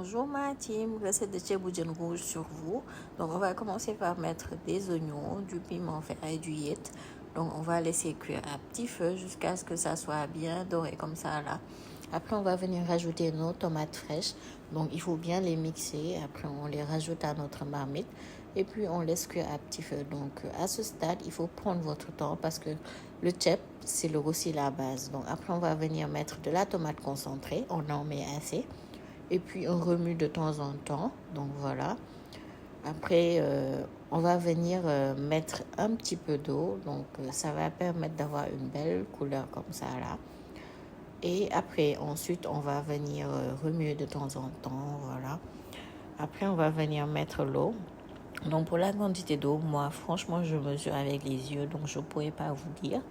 Bonjour ma team, recette de tchèboudjen rouge sur vous. Donc on va commencer par mettre des oignons, du piment vert et du yet. Donc on va laisser cuire à petit feu jusqu'à ce que ça soit bien doré comme ça là. Après on va venir rajouter nos tomates fraîches. Donc il faut bien les mixer. Après on les rajoute à notre marmite. Et puis on laisse cuire à petit feu. Donc à ce stade, il faut prendre votre temps parce que le tchèp, c'est aussi la base. Donc après on va venir mettre de la tomate concentrée. On en met assez. Et puis on remue de temps en temps. Donc voilà. Après, on va venir mettre un petit peu d'eau. Donc ça va permettre d'avoir une belle couleur comme ça là. Et après, ensuite, on va venir remuer de temps en temps. Voilà. Après, on va venir mettre l'eau. Donc pour la quantité d'eau, moi franchement je mesure avec les yeux. Donc je ne pourrais pas vous dire.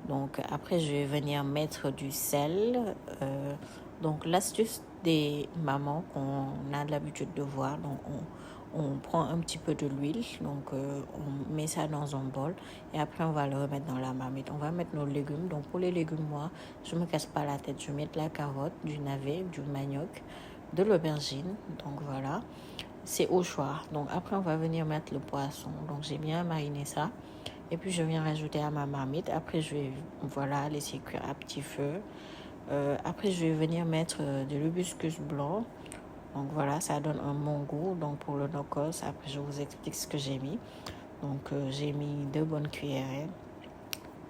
Donc après je vais venir mettre du sel. Donc l'astuce des mamans qu'on a l'habitude de voir. Donc on prend un petit peu de l'huile. Donc on met ça dans un bol. Et après on va le remettre dans la marmite. On va mettre nos légumes. Donc pour les légumes, moi je ne me casse pas la tête. Je mets de la carotte, du navet, du manioc, de l'aubergine. Donc voilà. C'est au choix. Donc après on va venir mettre le poisson. Donc j'ai bien mariné ça. Et puis je viens rajouter à ma marmite. Après je vais laisser cuire à petit feu. Après je vais venir mettre de l'hibiscus blanc. Donc voilà, ça donne un bon goût. Donc pour le nokos, après je vous explique ce que j'ai mis. Donc j'ai mis 2 bonnes cuillères.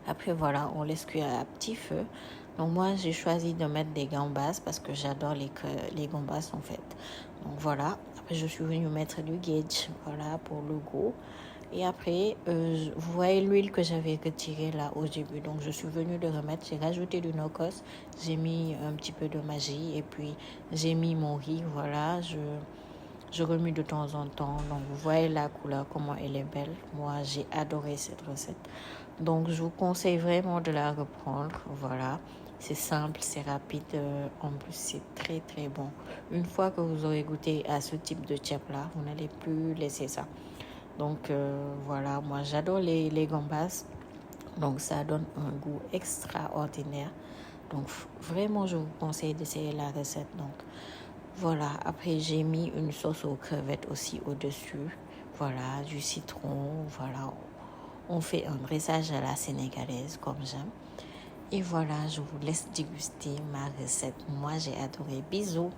Après voilà, on laisse cuire à petit feu. Donc moi j'ai choisi de mettre des gambas parce que j'adore les gambas en fait. Donc voilà, après je suis venue mettre du gauge, voilà, pour le goût. Et après, vous voyez l'huile que j'avais retirée là au début. Donc je suis venue le remettre, j'ai rajouté du nokos, j'ai mis un petit peu de magie et puis j'ai mis mon riz, voilà, je remue de temps en temps. Donc vous voyez la couleur, comment elle est belle. Moi j'ai adoré cette recette. Donc je vous conseille vraiment de la reprendre, voilà. C'est simple, c'est rapide, en plus c'est très très bon. Une fois que vous aurez goûté à ce type de tchèp là, vous n'allez plus laisser ça. Donc voilà, moi j'adore les gambas. Donc ça donne un goût extraordinaire. Donc vraiment je vous conseille d'essayer la recette. Donc voilà, après j'ai mis une sauce aux crevettes aussi au-dessus. Voilà, du citron, voilà. On fait un dressage à la sénégalaise comme j'aime. Et voilà, je vous laisse déguster ma recette. Moi j'ai adoré. Bisous.